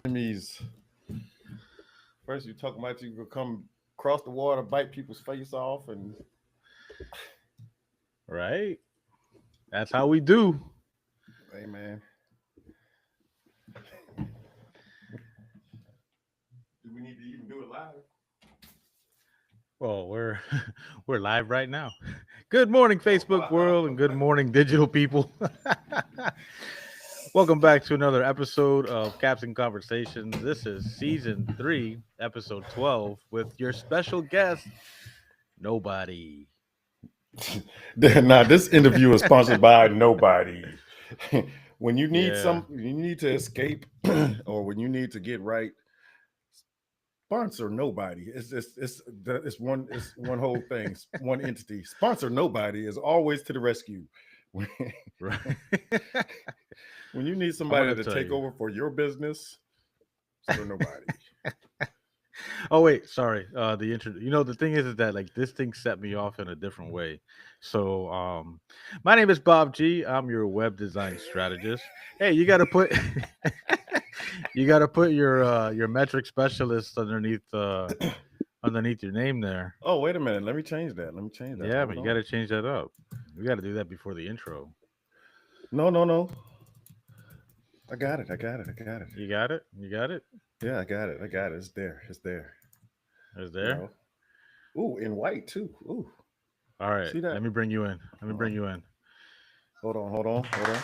enemies. First, you talk about you could come across the water, bite people's face off, and Right? That's how we do. hey, man, do we need to even do it live? Well, we're we're live right now. Good morning, Oh Facebook wow! world, and good morning, digital people. Welcome back to another episode of Caps and Conversations. This is season 3, episode 12, with your special guest, Nobody. Now, this interview is sponsored by nobody. When you need Yeah, you need to escape, or when you need to get right, sponsor nobody. It's one whole thing, one entity. Sponsor nobody is always to the rescue. When right. you need I'm somebody gonna to tell take you. over for your business, sponsor nobody. Oh wait, sorry. The intro. The thing is that like this thing set me off in a different way. So, my name is Bob G. I'm your web design strategist. Hey, you got to put you got to put your metric specialist underneath your name there. Oh, wait a minute. Let me change that. Let me change that. Yeah, Hold but you got on. to change that up. We got to do that before the intro. No, no, no. I got it. I got it. I got it. You got it. You got it. Yeah, I got it. I got it. It's there. It's there. Is You there? know. Ooh, in white too. Ooh, All right. see that? Let me bring you in. Let me Hold on. bring you in. Hold on. Hold on. Hold on.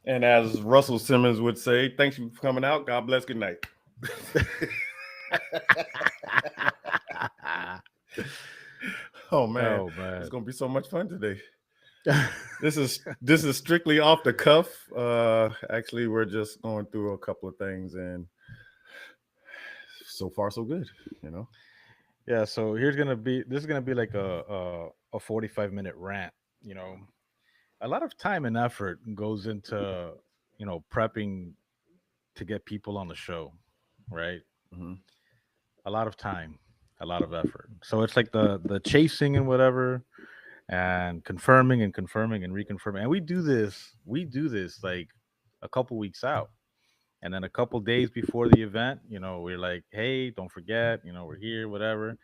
And as Russell Simmons would say, thanks for coming out. God bless. Good night. Oh man, Oh it's man. gonna be so much fun today. This is strictly off the cuff. Actually, we're just going through a couple of things, and so far so good. You know. Yeah, so this is gonna be like a 45-minute rant. You know, a lot of time and effort goes into prepping to get people on the show, right? Hmm. A lot of time, a lot of effort. So it's like the chasing and whatever, and confirming and reconfirming. And we do this like a couple weeks out. And then a couple days before the event, we're like, hey, don't forget, we're here, whatever.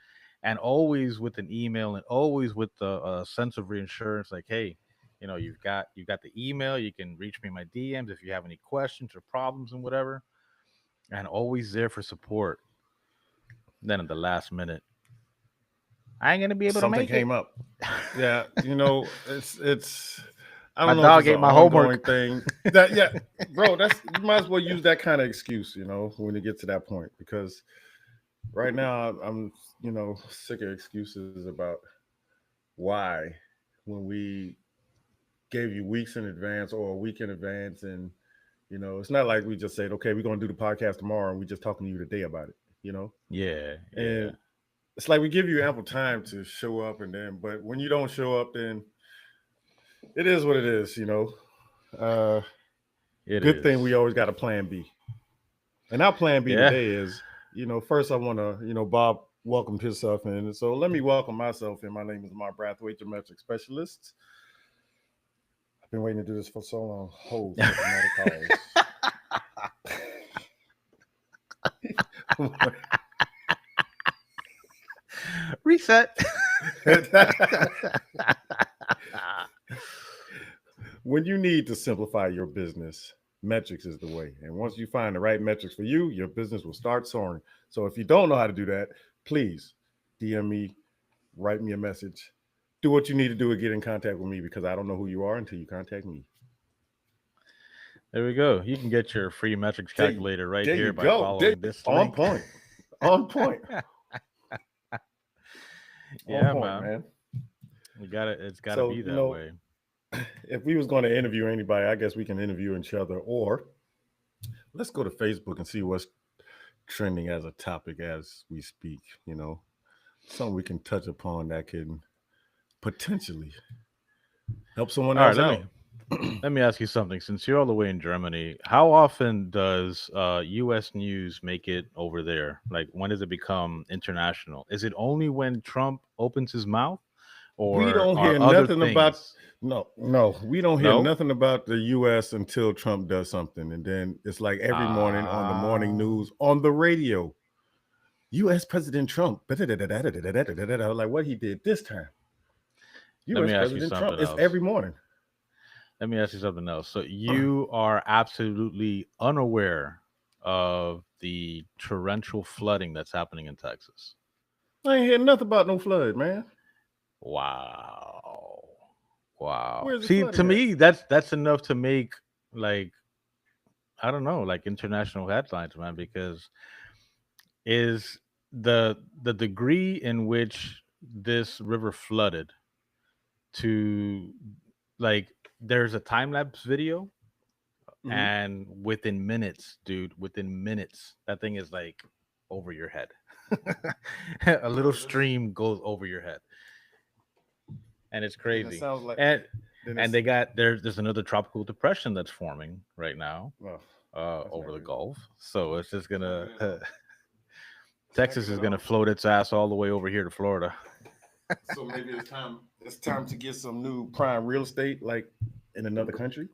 And always with an email and always with the sense of reassurance, like, hey, you've got the email. You can reach me in my DMs if you have any questions or problems and whatever. And always there for support. Then at the last minute, I ain't gonna be able to Something make it. came up. Yeah, it's. I My don't know if dog it's an ate my ongoing homework. thing. That yeah, bro. That's you might as well use that kind of excuse. When you get to that point, because right now I'm sick of excuses about why when we gave you weeks in advance or a week in advance, and it's not like we just said, okay, we're going to do the podcast tomorrow and we just talking to you today about it. you know Yeah, yeah, and it's like we give you ample time to show up, and then but when you don't show up, then it is what it is. uh it Good thing we is. always got a plan B, and our plan B Yeah, today is, first I want to, Bob welcomed himself in, so let me welcome myself in. My name is Mark Brathwaite, your metric specialist. I've been waiting to do this for so long. Hold for dramatic pause. reset. When you need to simplify your business, metrics is the way. And once you find the right metrics for you, your business will start soaring. So if you don't know how to do that, please DM me, write me a message. Do what you need to do to get in contact with me, because I don't know who you are until you contact me. There we go. You can get your free metrics There you, calculator right there you here by go. following this On link. point. On point. On Yeah, point, man. man. You got it. It's got to So, be that way. if we was going to interview anybody, I guess we can interview each other, or let's go to Facebook and see what's trending as a topic as we speak. Something we can touch upon that can potentially help someone All right, else let out. me let me ask you something. Since you're all the way in Germany, how often does U.S. news make it over there? Like, when does it become international? Is it only when Trump opens his mouth, we don't or hear other nothing about. things. No, we don't hear No. nothing about the U.S. until Trump does something, and then it's like every morning on the morning Ah. news on the radio, U.S. President Trump. Like what he did this time. Let U.S. me ask you President Trump. something It's else. every morning. Let me ask you something else. So you are absolutely unaware of the torrential flooding that's happening in Texas. I ain't hear nothing about no flood, man. Wow. Wow. Where's the See, to flooding at? me, that's enough to make, like, I don't know, like international headlines, man, because is the degree in which this river flooded to, like, there's a time lapse video, Mhm. and within minutes, dude, within minutes, that thing is like over your head. A little Bro, this stream goes over your head, and it's then it crazy. sounds like And then and it's they got there's another tropical depression that's forming right now well, that's over not the good. Gulf. So it's just It's not gonna good at all. It's not Texas good is at gonna all. float its ass all the way over here to Florida. So maybe it's time to get some new prime real estate like in another country.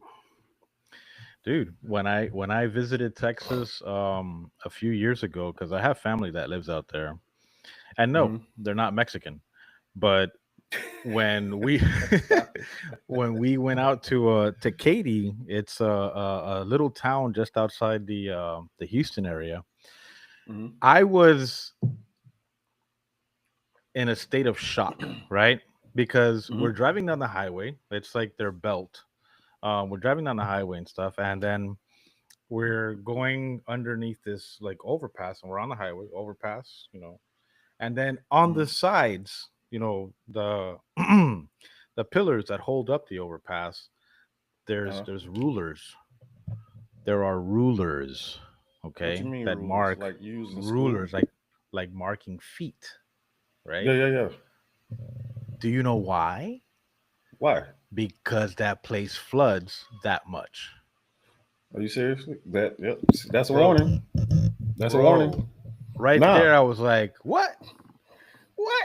Dude, when I visited Texas a few years ago, because I have family that lives out there, and no, Mhm. they're not Mexican, but when we when we went out to Katy, it's a little town just outside the Houston area. Mhm. I was in a state of shock, right? Because we're Mhm. driving down the highway. It's like their belt. We're driving down the highway and stuff, and then we're going underneath this like overpass, and we're on the highway overpass, and then on the Mhm. sides, the the pillars that hold up the overpass, there's Uh, there's rulers. There are rulers, what you okay, mean that rules? mark Like you use in school? rulers like marking feet, Yeah, right? yeah, yeah. Do you know why? Why? Because that place floods that much. Are you serious? Yep. That's a Bro, warning. That's a warning. bro, right Nah, there I was like, what?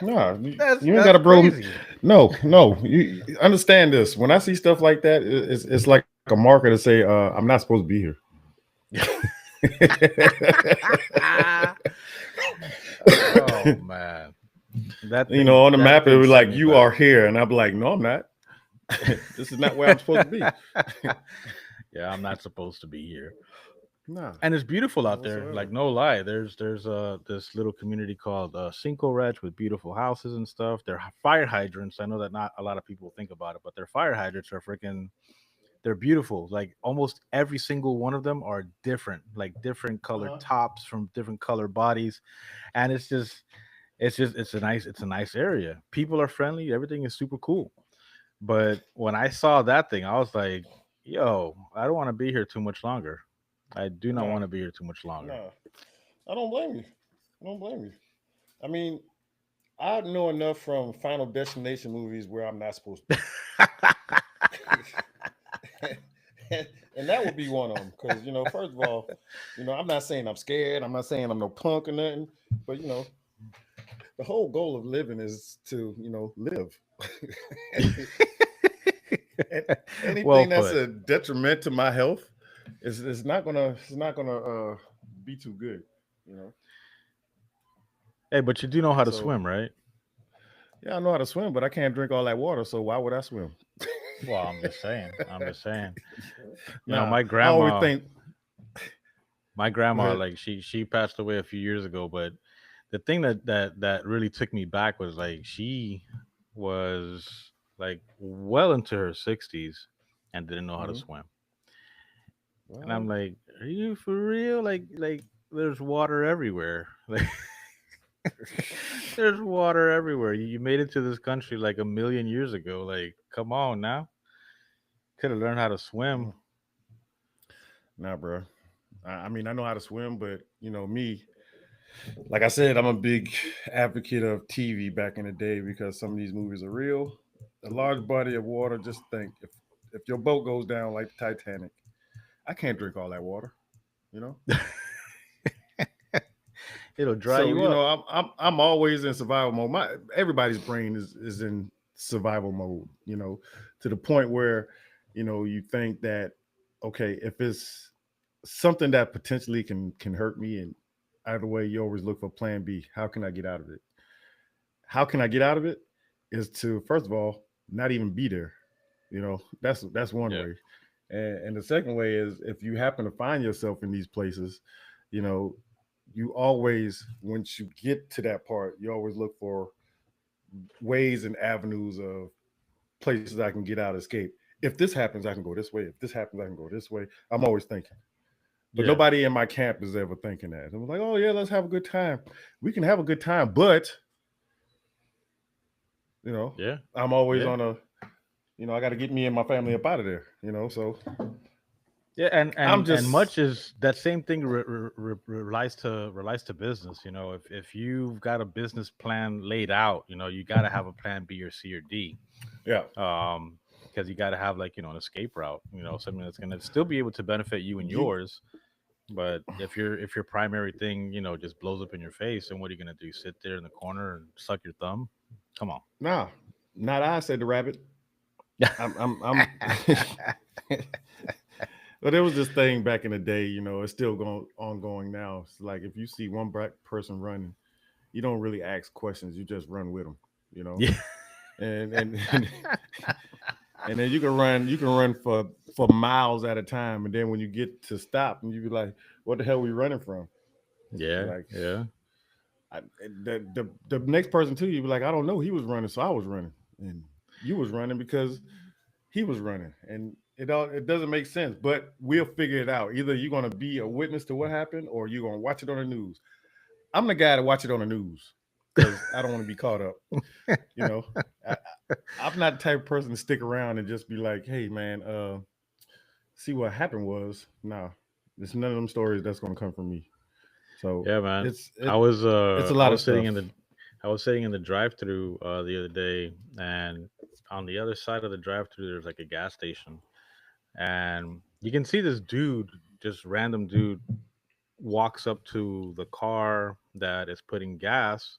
nah. That's You ain't got that's a bro. crazy. No, no. You understand this? When I see stuff like that, it's like a marker to say, I'm not supposed to be here. Oh man, that thing On the that map, it thing was sent like me you back. are here, and I'm like, no, I'm not. This is not where I'm supposed to be. Yeah, I'm not supposed to be here. Nah, And it's beautiful not out there. Like whatsoever. no lie, there's this little community called Cinco Ranch with beautiful houses and stuff. They're fire hydrants. I know that not a lot of people think about it, but their fire hydrants are freaking. They're beautiful. Like almost every single one of them are different, like different colored Uh-huh. tops from different color bodies, and it's a nice area. People are friendly. Everything is super cool. But when I saw that thing, I was like, "Yo, I don't want to be here too much longer. I do not Nah, want to be here too much longer." nah. I don't blame you. I don't blame you. I mean, I know enough from Final Destination movies where I'm not supposed to be. And that would be one of them. Because, first of all, I'm not saying I'm scared. I'm not saying I'm no punk or nothing. But, the whole goal of living is to, live. And Well anything that's put. a detriment to my health is not gonna be too good, you know. Hey, but you do know how to So swim, right? yeah, I know how to swim, but I can't drink all that water. So why would I swim? Well, I'm just saying. I'm just saying. Nah, My I always grandma, think. my Go grandma, ahead. like she passed away a few years ago, but the thing that really took me back was like she was like well into her 60s and didn't know how to Mhm. swim. And I'm Well, like, are you for real? Like there's water everywhere. Like there's water everywhere. You made it to this country like a million years ago. Like, come on now. Could have learned how to swim. mm, nah, bro. I mean, I know how to swim, but me, like I said, I'm a big advocate of TV back in the day because some of these movies are real. A large body of water. Just think, if your boat goes down like the Titanic, I can't drink all that water. You know. It'll dry So you up. I'm always in survival mode. My everybody's brain is in survival mode, to the point where, you think that, okay, if it's something that potentially can hurt me, and either way, you always look for plan B. How can I get out of it? How can I get out of it? Is to, first of all, not even be there. That's one Yeah. way. And the second way is, if you happen to find yourself in these places, you know, you always, once you get to that part, you always look for ways and avenues of places I can get out, escape. If this happens, I can go this way. If this happens, I can go this way. I'm always thinking. But Yeah. nobody in my camp is ever thinking that. I'm like, oh yeah, let's have a good time. We can have a good time, but you know, Yeah. I'm always Yeah. on a, I got to get me and my family up out of there. So Yeah, and I'm and just, much is that same thing relies to business. If you've got a business plan laid out, you got to have a plan B or C or D. yeah, Because you got to have, like, an escape route. Something that's going to still be able to benefit you and you, yours. But if your primary thing, just blows up in your face, then what are you going to do? Sit there in the corner and suck your thumb? Come on. nah, not I, said the rabbit. I'm. But there was this thing back in the day, it's still going ongoing now. It's like, if you see one black person running, you don't really ask questions. You just run with them, you know. Yeah. And and then you can run for miles at a time, and then when you get to stop, and you be like, "What the hell are we running from?" Yeah. Like, Yeah. I, the next person to you be like, "I don't know. He was running, so I was running, and you was running because he was running, and it doesn't make sense. But we'll figure it out. Either you're gonna be a witness to what happened, or you're gonna watch it on the news. I'm the guy to watch it on the news because I don't want to be caught up. You know, I, I'm not the type of person to stick around and just be like, "Hey, man, see what happened was." Nah, there's none of them stories that's gonna come from me. So Yeah, man. it's I it was it's uh a I lot of was sitting stuff. in the I was sitting in the drive-through the other day, and on the other side of the drive-through there's like a gas station, and you can see this dude, just random dude, walks up to the car that is putting gas,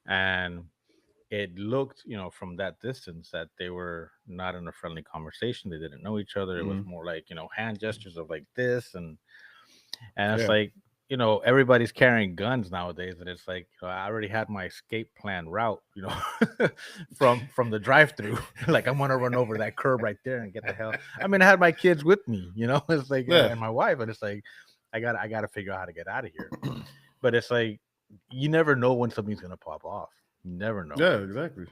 and it looked, from that distance, that they were not in a friendly conversation. They didn't know each other. It was Hmm. more like, hand gestures of like this, and it's Yeah, like, everybody's carrying guns nowadays, and it's like, I already had my escape plan route, from the drive-through. Like, I'm gonna run over that curb right there and get the hell. I mean, I had my kids with me, it's like, yeah, and my wife, and it's like, I gotta figure out how to get out of here. But it's like, you never know when something's gonna pop off. You never know. yeah, exactly.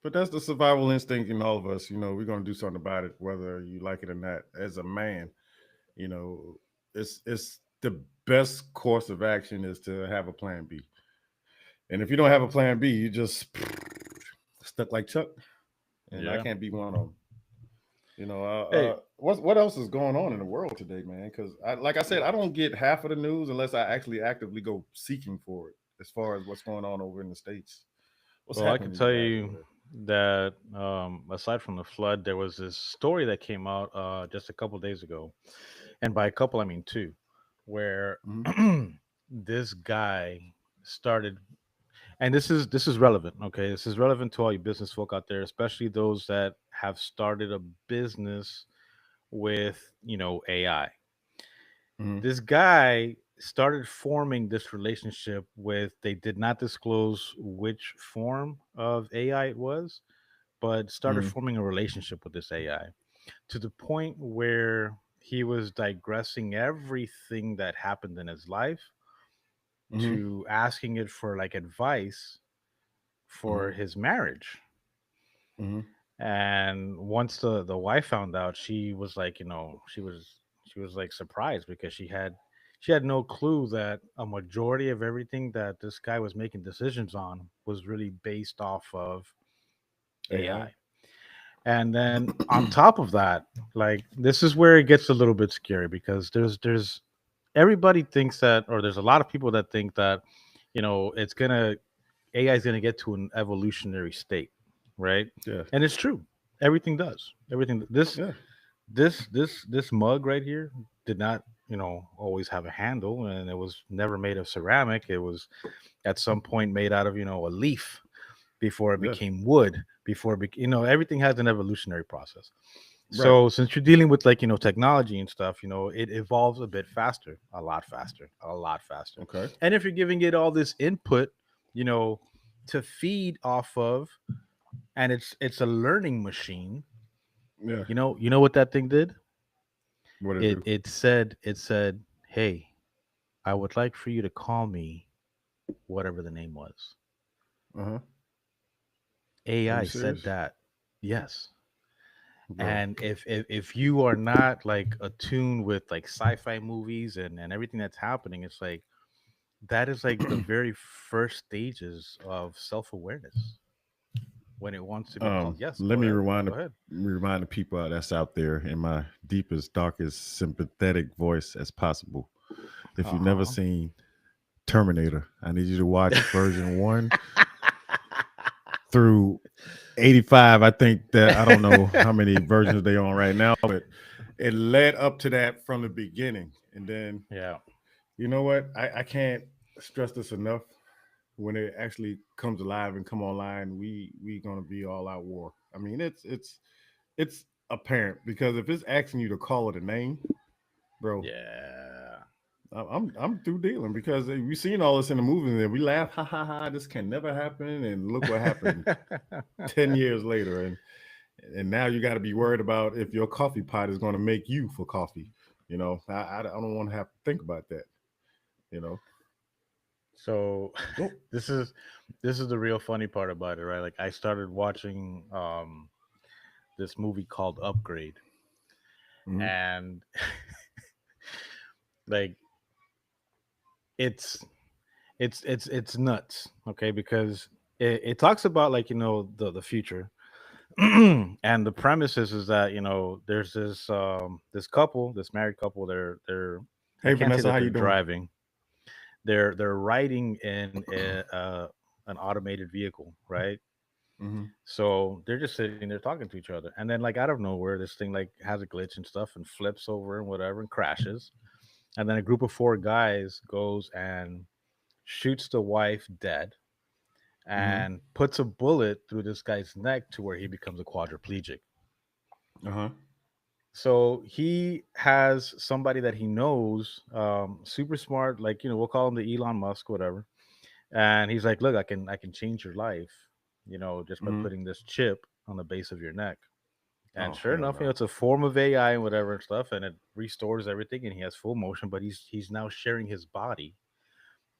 But that's the survival instinct in all of us. We're gonna do something about it, whether you like it or not. As a man, you know, it's the best course of action is to have a plan B. And if you don't have a plan B, you just stuck like Chuck. And I Yeah. can't be one of them. Hey. What else is going on in the world today, man? Because like I said, I don't get half of the news unless I actually actively go seeking for it. As far as what's going on over in the states, what's Well, I happening can to you tell guys you over that, aside from the flood, there was this story that came out just a couple days ago, and by a couple I mean two, where there? this guy started, and this is relevant. Okay, this is relevant to all you business folk out there, especially those that have started a business with, AI. Hmm. This guy started forming this relationship with, they did not disclose which form of AI it was, but started Hmm. forming a relationship with this AI to the point where he was digressing everything that happened in his life, Hmm. to asking it for like advice for Hmm. his marriage. Hmm. And once the wife found out, she was like, she was like surprised, because she had no clue that a majority of everything that this guy was making decisions on was really based off of AI. AI. And then on top of that, like, this is where it gets a little bit scary, because there's everybody thinks that, or there's a lot of people that think that, it's gonna AI is gonna get to an evolutionary state, right? Yeah. And it's true. Everything does. Everything. Yeah. This mug right here did not, always have a handle, and it was never made of ceramic. It was at some point made out of, a leaf. before it Yeah. became wood, before everything has an evolutionary process. Right. So since you're dealing with like technology and stuff, it evolves a bit faster, a lot faster, a lot faster. Okay. And if you're giving it all this input, to feed off of, and it's a learning machine, Yeah. you know what that thing did? What it It do? it said, "Hey, I would like for you to call me whatever the name was." Uh-huh. Are you AI said serious? that. Yes. Bro. And if you are not like attuned with like sci-fi movies and everything that's happening, it's like that is like the very first stages of self-awareness when it wants to be called. Yes, Let go me ahead. rewind Go ahead. remind the people that's out there in my deepest, darkest, sympathetic voice as possible. If you've never Uh-huh. seen Terminator, I need you to watch version 1 through 85. I think that I don't know how many versions they on right now, but it led up to that from the beginning. And then Yeah. you know what? I can't stress this enough. When it actually comes alive and come online, we gonna be all out war. I mean, it's apparent because if it's asking you to call it a name, bro, Yeah. I'm through dealing because we've seen all this in the movies and we laugh, ha ha ha, this can never happen, and look what happened 10 years later, and now you got to be worried about if your coffee pot is going to make you for coffee. I don't want to have to think about that. You know, So oh, this is the real funny part about it, right? Like I started watching this movie called Upgrade, mhm. and like it's it's nuts, okay? Because it talks about like the future, and the premise is that there's this couple, this married couple. They're I Hey can't say Vanessa, that how they're you doing? driving. They're riding in an automated vehicle, right? Hmm. So they're just sitting there talking to each other, and then like out of nowhere, this thing like has a glitch and stuff, and flips over and whatever, and crashes. And then a group of four guys goes and shoots the wife dead, Hmm. and puts a bullet through this guy's neck to where he becomes a quadriplegic. Uh-huh. So he has somebody that he knows, super smart, like we'll call him the Elon Musk, whatever. And he's like, "Look, I can change your life, just by Hmm. putting this chip on the base of your neck." And Oh sure hell enough, no. it's a form of AI and whatever and stuff, and it restores everything, and he has full motion. But he's now sharing his body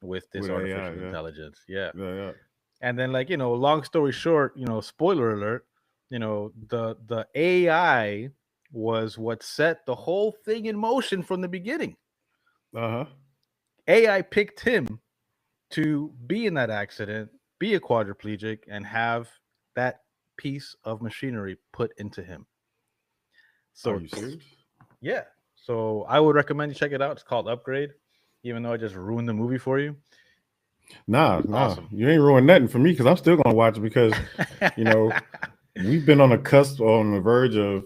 with this With AI, artificial yeah. intelligence. Yeah. Yeah, yeah. And then like long story short, spoiler alert, the AI was what set the whole thing in motion from the beginning. Uh-huh. AI picked him to be in that accident, be a quadriplegic, and have that piece of machinery put into him. Are So you serious? yeah, so I would recommend you check it out. It's called Upgrade, even though I just ruined the movie for you. Nah, nah. Awesome. You ain't ruined nothing for me because I'm still gonna watch it because, you know, we've been on the cusp, on the verge of,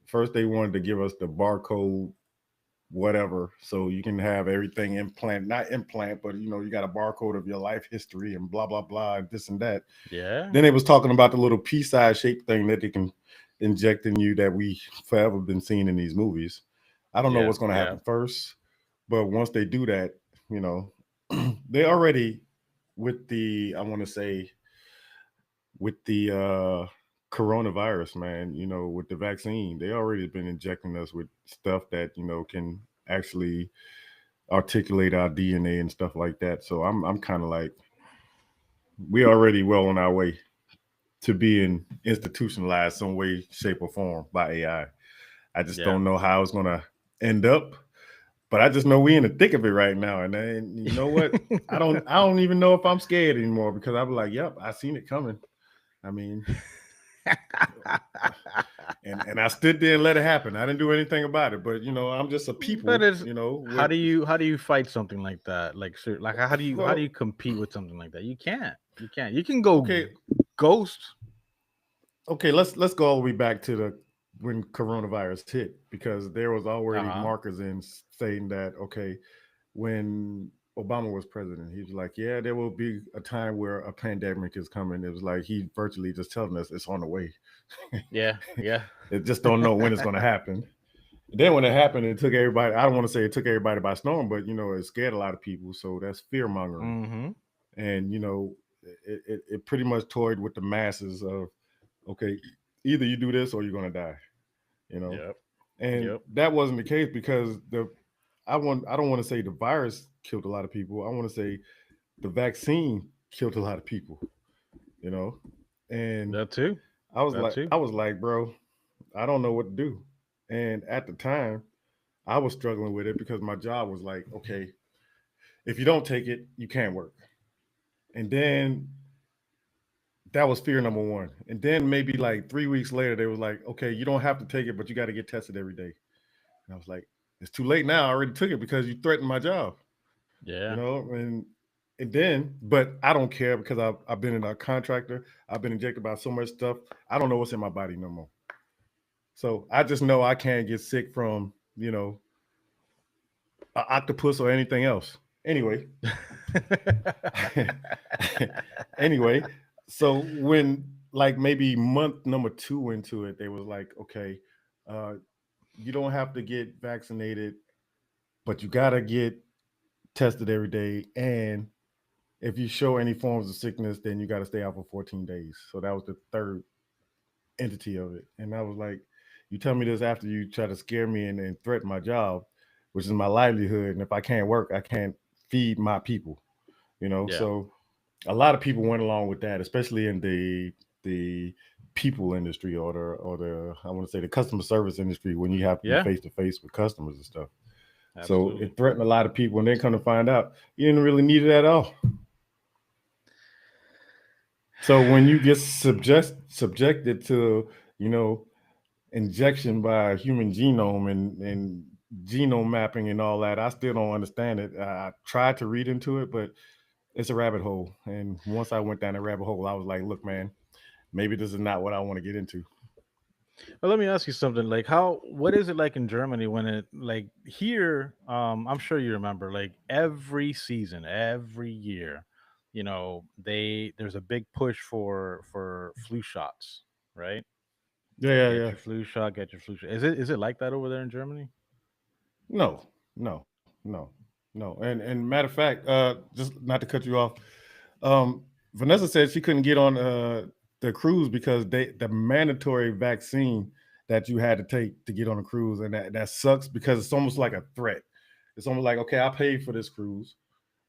first they wanted to give us the barcode whatever so you can have everything implant, not implant, but you got a barcode of your life history and blah blah blah and this and that. Yeah, Then they was talking about the little pea-sized shape thing that they can inject in you that we forever been seeing in these movies. I don't know yeah, what's going to yeah, happen first, but once they do that, you know, they already with the, I want to say, with the coronavirus, man, with the vaccine, they already been injecting us with stuff that can actually articulate our DNA and stuff like that. So I'm kind of like, we already well on our way to being institutionalized some way, shape, or form by AI. I just yeah. don't know how it's gonna end up, but I just know we in the thick of it right now. And then you know what? I don't even know if I'm scared anymore because I'm like, yep, I seen it coming. I mean, and I stood there and let it happen. I didn't do anything about it, but I'm just a But people, it's with how do you fight something like that? Like like how do you well, compete with something like that? You can't. You can't. You can go okay, ghost. okay, let's go all the way back to the when coronavirus hit because there was Uh already huh. markers in saying that okay, when Obama was president, he was like, "Yeah, there will be a time where a pandemic is coming." It was like he virtually just telling us it's on the way. Yeah, yeah. It just don't know when it's going to happen. Then when it happened, it took everybody. I don't want to say it took everybody by storm, but it scared a lot of people. So that's fear mongering, Mm-hmm. and it pretty much toyed with the masses of, okay, either you do this or you're going to die. You know, Yep. and Yep. that wasn't the case because I don't want to say the virus killed a lot of people. I want to say the vaccine killed a lot of people. You know, and That too. That too. I was like, bro, I don't know what to do. And at the time, I was struggling with it because my job was like, okay, if you don't take it, you can't work. And then that was fear number one. And then maybe like 3 weeks later, they was like, okay, you don't have to take it, but you got to get tested every day. And I was like, it's too late now. I already took it because you threatened my job. Yeah. And then, but I don't care because I've been in a contractor. I've been injected by so much stuff. I don't know what's in my body no more. So I just know I can't get sick from an octopus or anything else. Anyway, anyway, so when like maybe month number 2 into it, they was like, okay, uh, you don't have to get vaccinated, but you gotta get tested every day, and if you show any forms of sickness, then you got to stay out for 14 days. So that was the third entity of it, and I was like, you tell me this after you try to scare me and threaten my job, which is my livelihood, and if I can't work, I can't feed my people. Yeah. So a lot of people went along with that, especially in the people industry or the I want to say the customer service industry when you have to be Yeah. face to face with customers and stuff. So Absolutely. it threatened a lot of people, and then come to find out you didn't really need it at all. So when you get subjected to you know injection by a human genome and genome mapping and all that, I still don't understand it. I tried to read into it, but it's a rabbit hole. And once I went down the rabbit hole, I was like, look, man, maybe this is not what I want to get into. Well, let me ask you something. Like, how? What is it like in Germany when it like here? I'm sure you remember. Like every season, every year, there's a big push for flu shots, right? Yeah, Like, yeah, get yeah. your flu shot. Get your flu shot. Is it like that over there in Germany? No, no, no, no. And matter of fact, just not to cut you off, Vanessa said she couldn't get on the cruise because the mandatory vaccine that you had to take to get on a cruise, and that sucks because it's almost like a threat. It's almost like, okay, I paid for this cruise,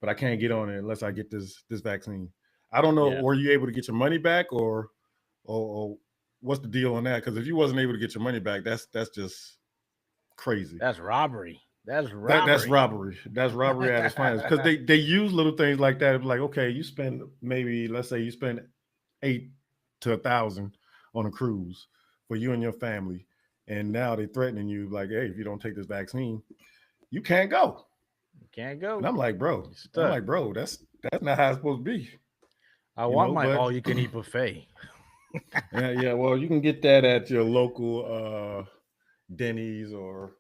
but I can't get on it unless I get this vaccine. I don't know. Yeah, Were you able to get your money back, or what's the deal on that? Because if you wasn't able to get your money back, that's just crazy. that's robbery. That's That's robbery. robbery. That's robbery at its finest. Because they use little things like that. Like, okay, you spend maybe let's say you spend 8 to 1,000 on a cruise for you and your family, and now they're threatening you like, hey, if you don't take this vaccine, you can't go. You can't And go. Bro, You're I'm stuck. like, bro, that's not how it's supposed to be, I want my But all-you-can-eat buffet. yeah, yeah. Well, you can get that at your local Denny's or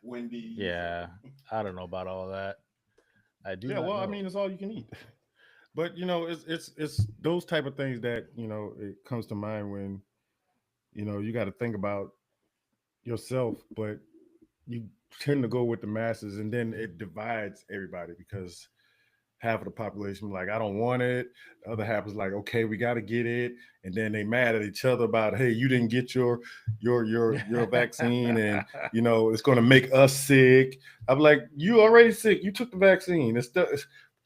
Wendy's. Yeah, I don't know about all that. I do Yeah, not well, I know. mean, it's all you can eat. But it's those type of things that it comes to mind when you got to think about yourself, but you tend to go with the masses, and then it divides everybody because half of the population like I don't want it, the other half is like okay we got to get it, and then they mad at each other about hey you didn't get your vaccine, and it's going to make us sick. I'm like you already sick, you took the vaccine.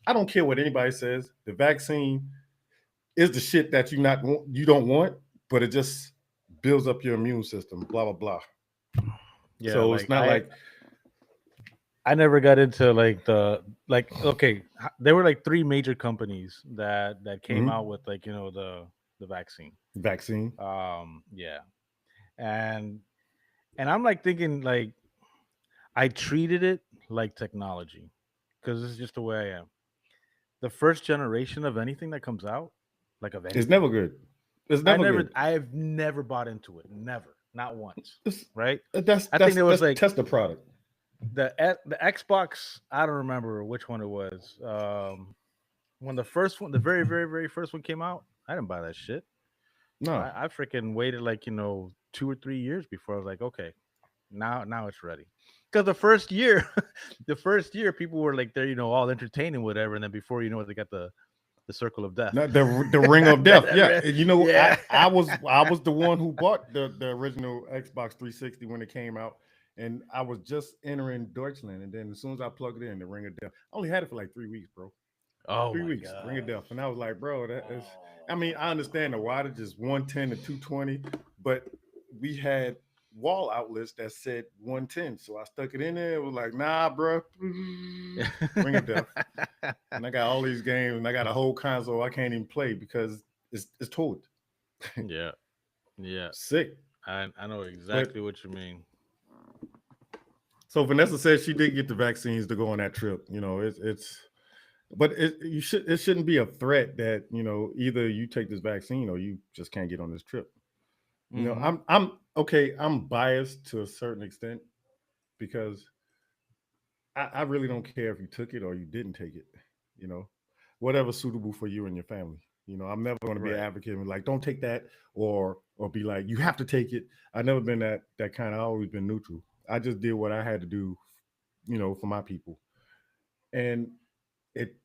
I don't care what anybody says. The vaccine is the shit that you don't want, but it just builds up your immune system. Blah blah blah. Yeah, So it's like not I like I never got into like okay, there were like three major companies that came out with like the vaccine. vaccine. Yeah. And I'm like thinking like I treated it like technology because this is just the way I am. The first generation of anything that comes out, like of It's anything, never good. It's never good. I've never bought into it. Never. Not once. It's, Right? that's I think that's there was that's like test the product. the Xbox. I don't remember which one it was. When the first one, the very very very first one came out, I didn't buy that shit. No, I freaking waited like 2 or 3 years before I was like, okay, now it's ready. Because the first year, the first year, people were like they're all entertaining whatever, and then before you know it, they got the circle of death. not the Ring of Death. Yeah, and Yeah. I was the one who bought the original Xbox 360 when it came out, and I was just entering Deutschland, and then as soon as I plugged it in, the Ring of Death, I only had it for like 3 weeks, bro. Oh Three my weeks, Ring of god. Death, and I was like, bro, that is. I mean, I Oh. understand the wattage is 110 to 220, but we had wall outlets that said 110, so I stuck it in there. It was like, nah, bro, Ring of Death. And I got all these games, and I got a whole console I can't even play because it's told. Yeah, yeah. Sick. I know But exactly what you mean. so Vanessa said she did get the vaccines to go on that trip. But it shouldn't be a threat that either you take this vaccine or you just can't get on this trip. Hmm. I'm okay. I'm biased to a certain extent because I really don't care if you took it or you didn't take it. You know, whatever's suitable for you and your family. I'm never going to be an Right. advocate and like don't take that or be like you have to take it. I've never been that kind. I've always been neutral. I just did what I had to do, for my people, and it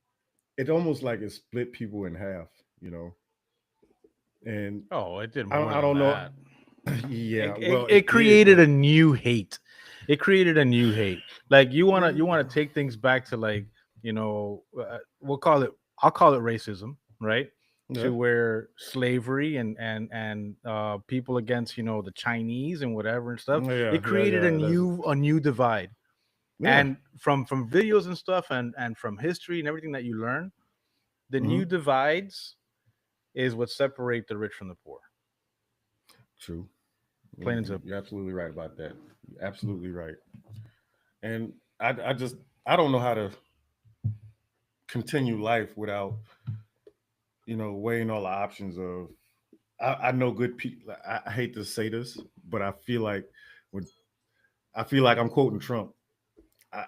it almost like it split people in half. You know, and Oh, it did I more I than don't know. that. Yeah, It, it, well, it it did, created but a new hate. It created a new hate. Like you wanna take things back to like we'll call it I'll call it racism, right? yeah, To where slavery and people against the Chinese and whatever and stuff. yeah, It yeah, created a yeah. That's new divide. yeah. And from videos and stuff and from history and everything that you learn, the Hmm. new divides is what separate the rich from the poor. True. Plain and simple. You're absolutely right about that. You're absolutely right. And I just I don't know how to continue life without weighing all the options of. I know good people. I hate to say this, but when I feel like I'm quoting Trump.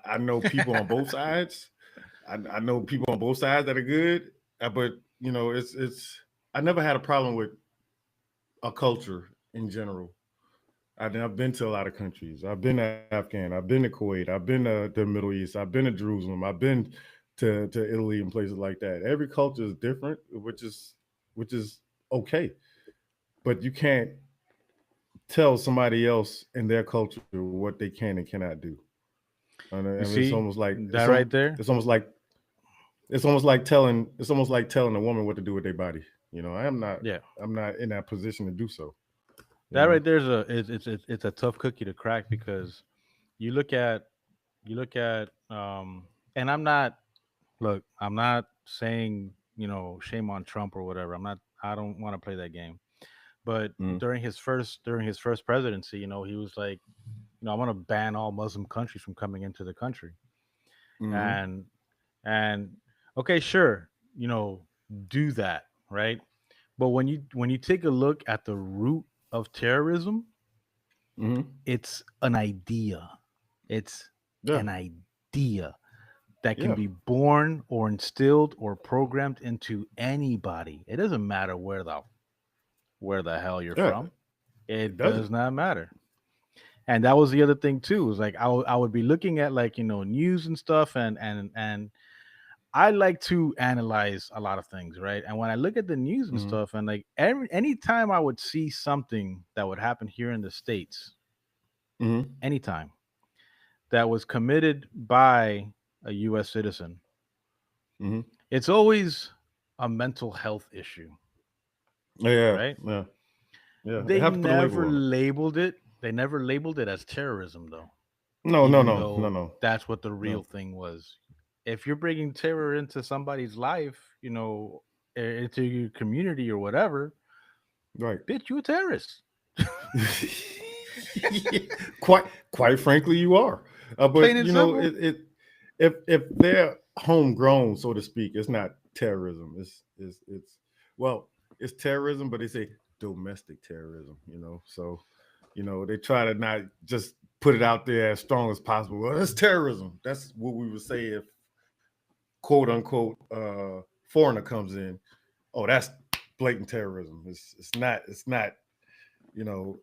I know people on both sides. I know people on both sides that are good, but it's. I never had a problem with a culture in general. I've been to a lot of countries. I've been to Afghan. I've been to Kuwait. I've been to the Middle East. I've been to Jerusalem. I've been to Italy and places like that. Every culture is different, which is okay. But you can't tell somebody else in their culture what they can and cannot do. And I You mean, see that right there? it's almost like it's almost like telling a woman what to do with their body. Yeah. I'm not in that position to do so. You That know. right there is it's a tough cookie to crack because you look at and I'm not saying, shame on Trump or whatever. I don't want to play that game. But Mm, during his first presidency, he was like, I want to ban all Muslim countries from coming into the country. mm-hmm, And and okay, sure, do that, right? But when you take a look at the root of terrorism, mm-hmm. it's an idea. It's Yeah, an idea that can yeah, be born or instilled or programmed into anybody. It doesn't matter where the hell you're yeah. from. It It doesn't. does not matter. And that was the other thing too. Was like I would be looking at like news and stuff, and I like to analyze a lot of things, right? And when I look at the news and Mm-hmm, stuff, and like anytime I would see something that would happen here in the States, mm-hmm, anytime that was committed by a US citizen, mm-hmm. it's always a mental health issue, Yeah, right? yeah, yeah. They They have to put a label never on it. labeled it. They never labeled it as terrorism though, No, no, even no, no, though no, that's what the no. real thing was. If you're bringing terror into somebody's life, into your community or whatever, Right. bitch, you a terrorist. quite quite frankly, you are. But Plain and simple. if they're homegrown, so to speak, it's not terrorism. It's well, it's terrorism, but it's a domestic terrorism. So they try to not just put it out there as strong as possible. Well, that's terrorism. That's what we would say if quote unquote foreigner comes in. Oh, that's blatant terrorism. It's not you know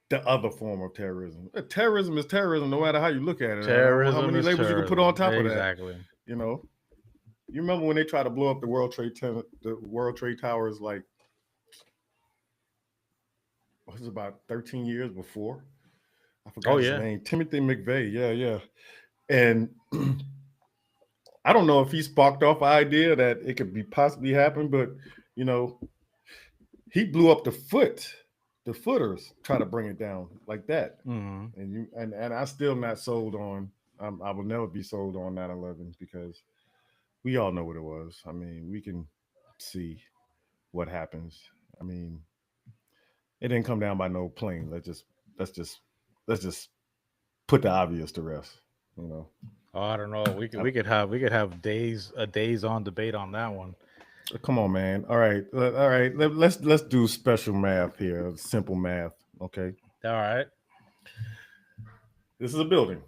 the other form of terrorism. Terrorism is terrorism, no matter how you look at it. I don't know how Terrorism many is labels you can put on terrorism. top of that. Exactly. You know, you remember when they tried to blow up the World Trade Towers like what was it, about 13 years before? I Oh forgot his yeah. name. Timothy McVeigh. Yeah, yeah. And I don't know if he sparked off an idea that it could be possibly happen, but you know, he blew up the footers, try to bring it down like that. Hmm. And I still not sold on. I will never be sold on 9/11 because we all know what it was. I mean, we can see what happens. I mean, it didn't come down by no plane. Let's just let's just put the obvious to rest. You know. Oh, I don't know. I, We could have days on debate on that one. come on, man. All right, all right. Let's do special math here. Simple math. Okay. All right. This is a building.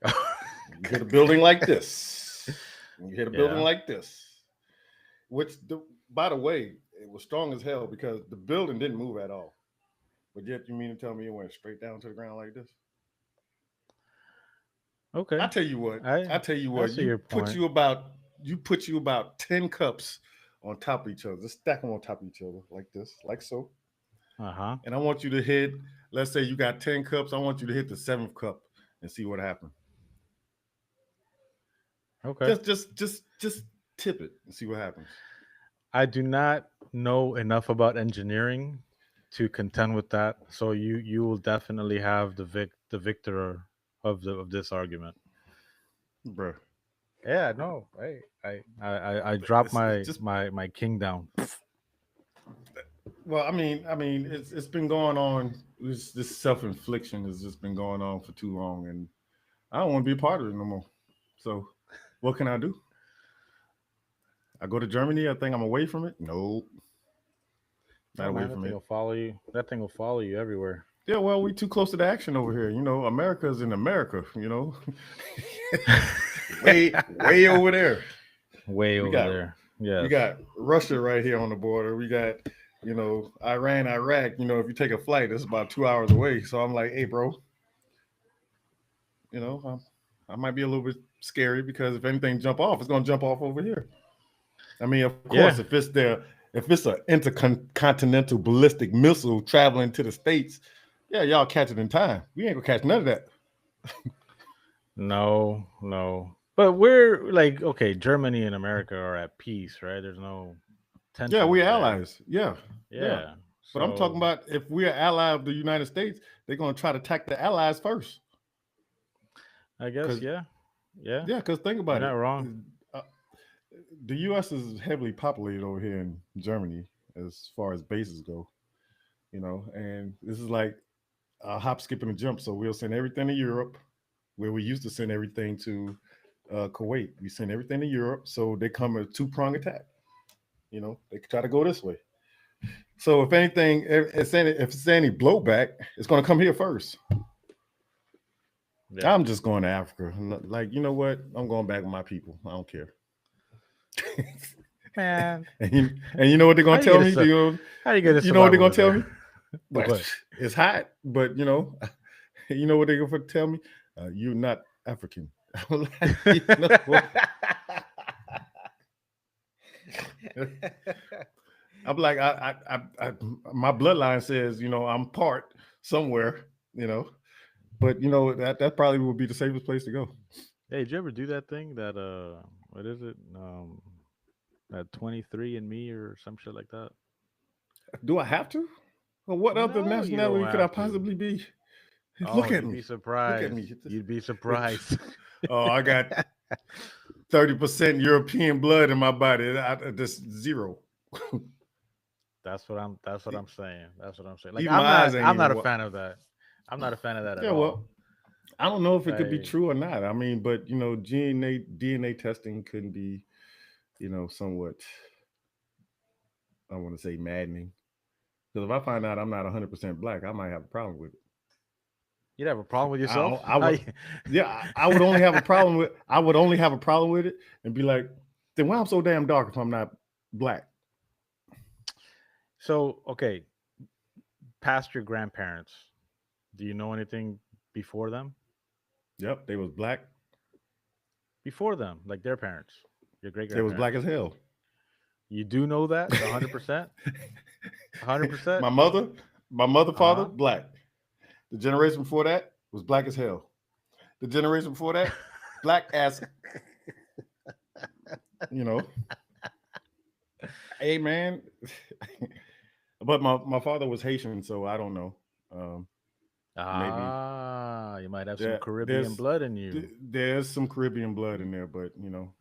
You hit a building like this. You hit a building Yeah. like this. By the way, it was strong as hell because the building didn't move at all. But yet, you mean to tell me it went straight down to the ground like this? I Okay. tell you what. I I tell you I what. see your point. You put you about 10 cups on top of each other. Just stack them on top of each other like this, like so. Uh huh. And I want you to hit. Let's say you got 10 cups. I want you to hit the seventh cup and see what happens. Okay. Just tip it and see what happens. I do not know enough about engineering to contend with that. So you will definitely have the victor of this argument. Bruh. Yeah. No. Hey. I dropped It's my just my king down. well, I mean, it's been going on. This self infliction has just been going on for too long, and I don't want to be a part of it no more. So, what can I do? I go to Germany. I think I'm away from it. No, not Oh away man, that from thing it. will follow you. That thing will follow you everywhere. Yeah, well, we too close to the action over here. You know, America's in America. You know, way over there. Way We over got there. we Yes. got Russia right here on the border. We got Iran, Iraq. If you take a flight, it's about 2 hours away. So I'm like, hey, bro, you know, I might be a little bit scary because if anything jump off, it's gonna jump off over here. I mean, of course, Yeah. if it's an intercontinental ballistic missile traveling to the states, yeah, y'all catch it in time. We ain't gonna catch none of that. No, no. But we're like, okay, Germany and America are at peace, right? There's no Yeah, we're tensions there. allies. Yeah, yeah. Yeah. But I'm talking So about if we're an ally of the United States, they're gonna try to attack the allies first. I guess, Cause yeah. Yeah. yeah, cause think You're about not it. wrong. Uh, the U.S. is heavily populated over here in Germany as far as bases go. And this is like a hop, skip, and a jump. So we'll send everything to Europe, where we used to send everything to Kuwait. We send everything to Europe, so they come a two-prong attack. They try to go this way. So if anything, if it's any blowback, it's going to come here first. Yeah. I'm just going to Africa. Like, you know what? I'm going back with my people. I don't care. Man, and you know what they're how going you to tell gonna me? su- how you gonna You know what survive they're going over to tell there? me? But What? it's hot. But you know what they're going to tell me? You're not African. I'm like, you know what? I'm like, my bloodline says, I'm part somewhere, you know, but that probably would be the safest place to go. Hey, did you ever do that thing that what is it? That 23 and me or some shit like that? Do I have to? Well, what other No, you don't nationality could I have to. possibly be? Oh, Look at you'd me. be Look at surprised. me. You'd be surprised. Oh, I got 30% European blood in my body. Just zero. That's what I'm saying. That's what I'm saying. Like Even my eyes ain't I'm not even a what. fan of that. I'm not a fan of that at Yeah, all. well, I don't know if it could be Like true or not. I mean, but DNA testing can be, somewhat, I want to say maddening. Because if I find out I'm not 100% black, I might have a problem with it. You'd have a problem with I, yourself? I would, yeah, I would only have a problem with. I would only have a problem with it and be like, then why I'm so damn dark if I'm not black? So, okay, past your grandparents, do you know anything before them? Yep, they was black. Before them, like their parents, your great They was black grandparents. as hell. You do know that 100%? 100%? my mother, my mother, Uh father, huh. black. The generation before that was black as hell. The generation before that, black as you know. Hey man, but my father was Haitian, so I don't know. Um, Maybe You might have some there Caribbean blood in you. there's some Caribbean blood in there, but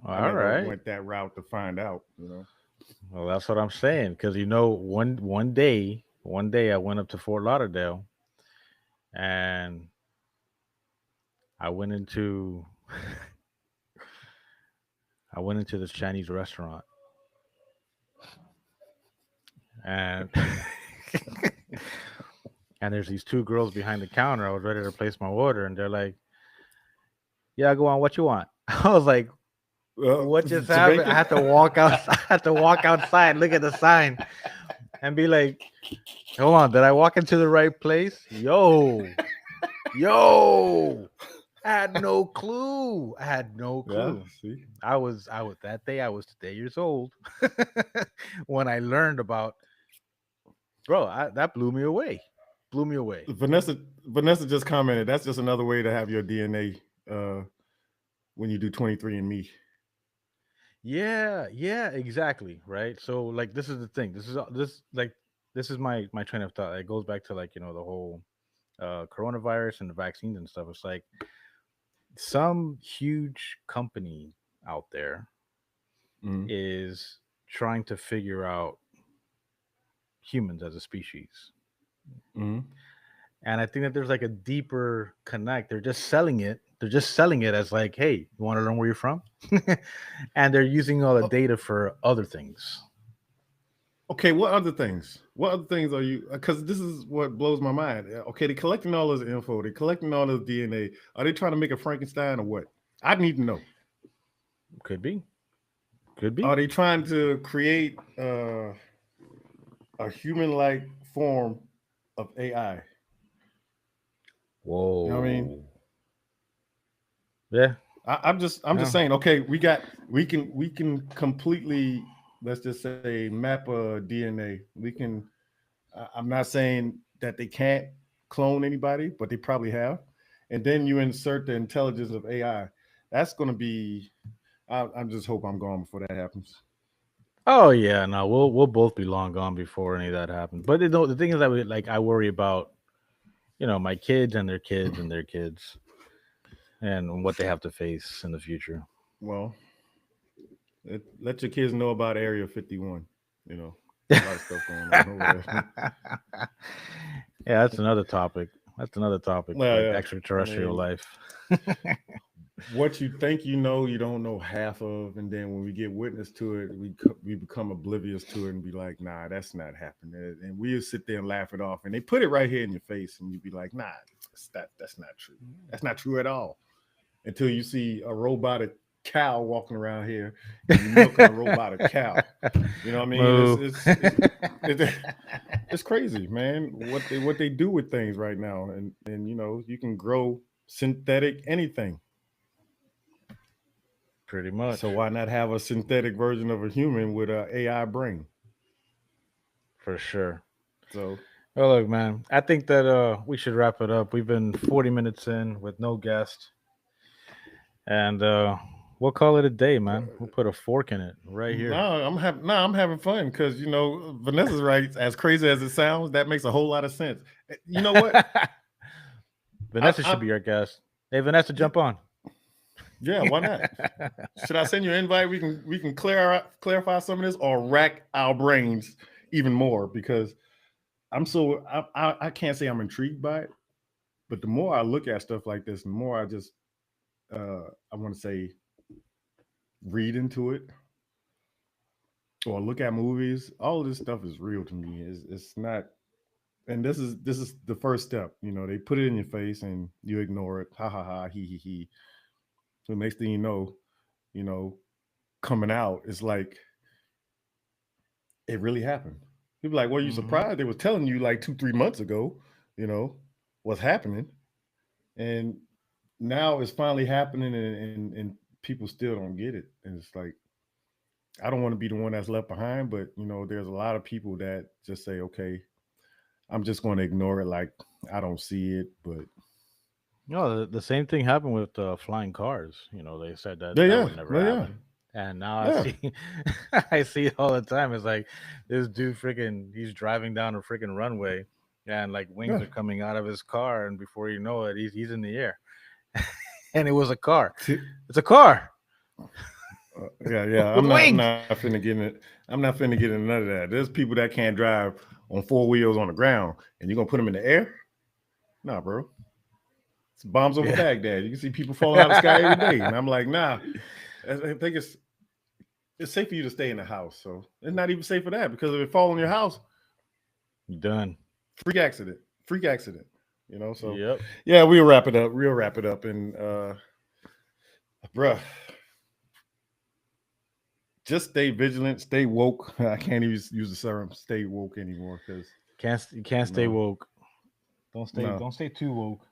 I All never right. went that route to find out. Well, that's what I'm saying. Because one day I went up to Fort Lauderdale and I went into I went into this Chinese restaurant and and there's these two girls behind the counter. I was ready to place my order, and they're like, "Yeah, go on. What you want?" I was like, "What just happened?" I Jamaican. had to walk out. I had to walk outside, look at the sign, and be like, "Hold on, did I walk into the right place?" Yo, I had no clue. I had no Yeah, clue. see, I was that day. I was 8 years old when I learned about, bro. That blew me away. Blew me away. Vanessa just commented. That's just another way to have your DNA when you do 23andMe. Yeah, yeah, exactly. Right. So like this is the thing. This is my train of thought. It goes back to like, the whole coronavirus and the vaccines and stuff. It's like some huge company out there Mm-hmm. is trying to figure out humans as a species. Mm-hmm. And I think that there's like a deeper connect. They're just selling it. They're just selling it as like, hey, you want to learn where you're from? And they're using all the data for other things. Okay, what other things? What other things are you? Because this is what blows my mind. Okay, they're collecting all this info. They're collecting all this DNA. Are they trying to make a Frankenstein or what? I need to know. Could be. Could be. Are they trying to create a human-like form of AI? You know what I mean? Whoa. Yeah. I'm just Yeah. saying. Okay, we can completely, let's just say, map a DNA. We can. I'm not saying that they can't clone anybody, but they probably have. And then you insert the intelligence of AI. That's going to be. I just hope I'm gone before that happens. Oh yeah. No, we'll both be long gone before any of that happens. But the thing is that I worry about my kids and their kids and their kids and what they have to face in the future. Well, let your kids know about Area 51. You know, a lot of stuff going on over there. Yeah, that's another topic. That's another topic, Well, like yeah. I extraterrestrial mean, life. what you think you don't know half of, and then when we get witness to it, we become oblivious to it and be like, nah, that's not happening, and we'll sit there and laugh it off, and they put it right here in your face, and you be like, nah, that's not true. That's not true at all. Until you see a robotic cow walking around here, and you milking a robotic cow. You know what I mean? Moo. It's it's crazy, man. What they do with things right now, and you can grow synthetic anything. Pretty So much, why not have a synthetic version of a human with a AI brain? for sure. So Well, look, man, I think that we should wrap it up. We've been 40 minutes in with no guest, and we'll call it a day, man. We'll put a fork in it right no, here. I'm having fun because Vanessa's right. As crazy as it sounds, that makes a whole lot of sense. You know what? Vanessa should I be our guest. Hey, Vanessa, jump on. yeah, why not? Should I send you an invite? We can clarify some of this or rack our brains even more because I can't say I'm intrigued by it, but the more I look at stuff like this, the more I just I want to say read into it or look at movies. All of this stuff is real to me. It's not. And this is the first step. They put it in your face and you ignore it. Ha ha ha, he. So next thing you know, coming out, it's like it really happened. People like, well, you Mm-hmm. surprised? They was telling you like 2-3 months ago, you know, what's happening. And now it's finally happening and people still don't get it. And it's like, I don't want to be the one that's left behind, but there's a lot of people that just say, okay, I'm just going to ignore it. Like I don't see it, but No, the same thing happened with flying cars. They said that yeah, that yeah, would never well, yeah, happen, and now I yeah, see, I see it all the time. It's like this dude freaking, he's driving down a freaking runway, and like wings yeah. are coming out of his car, and before you know it, he's in the air, and it was a car. It's a car Yeah, yeah. with I'm wings. not finna get in it. I'm not finna get in none of that. There's people that can't drive on 4 wheels on the ground, and you're gonna put them in the air? Nah, bro. It's bombs over Yeah. Baghdad. You can see people falling out of the sky every day, and I'm like, nah. I think it's safe for you to stay in the house. So it's not even safe for that because if it fall in your house, You done. freak accident, freak accident. So Yep. yeah, we'll wrap it up. And bruh, just stay vigilant, stay woke. I can't even use the term "stay woke" anymore because You can't stay no, woke. Don't stay no, don't stay too woke.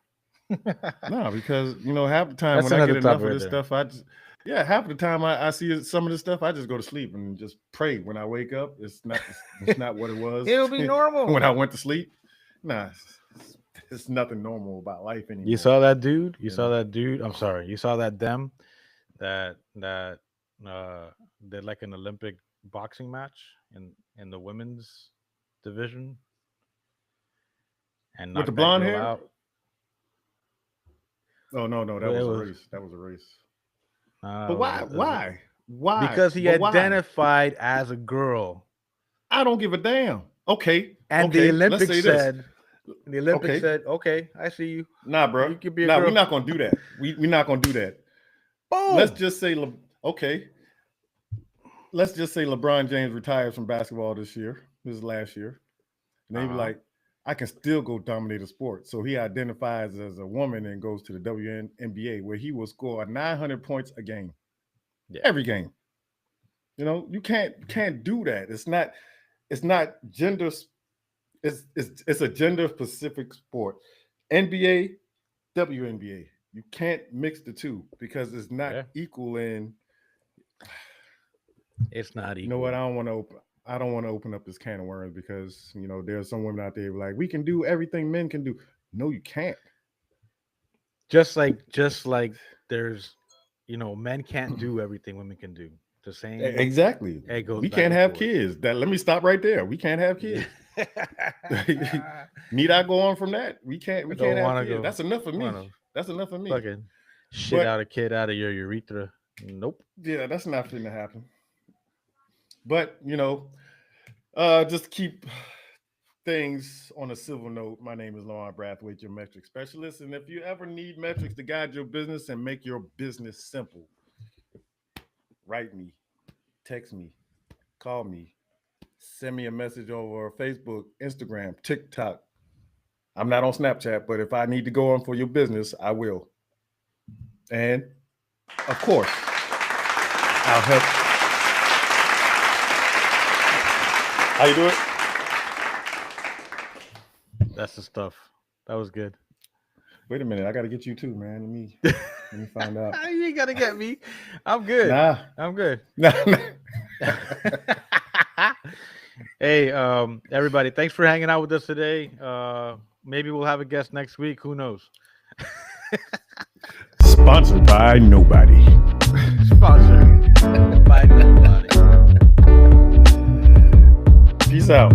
no, because half the time That's when I another get enough topic of right this there. stuff, yeah, half the time I see some of this stuff, I just go to sleep and just pray when I wake up. It's not what it was It'll be normal. when I went to sleep. Nah, it's nothing normal about life You anymore. saw that dude? You You saw know, that dude? I'm sorry. You saw that them that did like an Olympic boxing match in the women's division and with the knocked that blonde girl hair. out. Oh no, that Well, it was a was race. That was a race. uh, But it was, why? it was a- Why? because he But why? identified as a girl, I don't give a damn. Okay, and okay. Let's say this. the Olympics Okay, said, "Okay, I see you. nah, bro. You could be a Nah, we're girl." not gonna do that. We're not gonna do that. Let's Boom. just say, okay. Let's just say LeBron James retires from basketball this year. This is last year, and they be Uh-huh. like, I can still go dominate a sport. So he identifies as a woman and goes to the WNBA, where he will score 900 points a game, Yeah. every game. You can't do that. It's not gender. It's a gender specific sport. NBA, WNBA. You can't mix the two because it's not Yeah. equal in. It's not You know what? equal. I don't want to open up this can of worms because there's some women out there like we can do everything men can do. No, you can't. Just like there's men can't do everything women can do. The same Exactly. it goes We back can't and have forth. kids. Let me stop right there. We can't have kids. Need I go on from that? We can't I don't have want to kids. go. That's enough for me. Want to That's enough for me. fucking shit But out a kid out of your urethra? Nope. yeah, that's not going to happen. But just to keep things on a civil note, my name is Lauren Brathwaite, your metric specialist. And if you ever need metrics to guide your business and make your business simple, write me, text me, call me, send me a message over Facebook, Instagram, TikTok. I'm not on Snapchat, but if I need to go on for your business, I will. And of course, I'll help. How you do it? That's the stuff. That was good. Wait a minute, I got to get you too, man. Let me find out. You ain't gotta get me. I'm good. Nah. I'm good. Nah. Hey, everybody, thanks for hanging out with us today. Maybe we'll have a guest next week. Who knows? Sponsored by nobody. Sponsored by nobody. Peace out.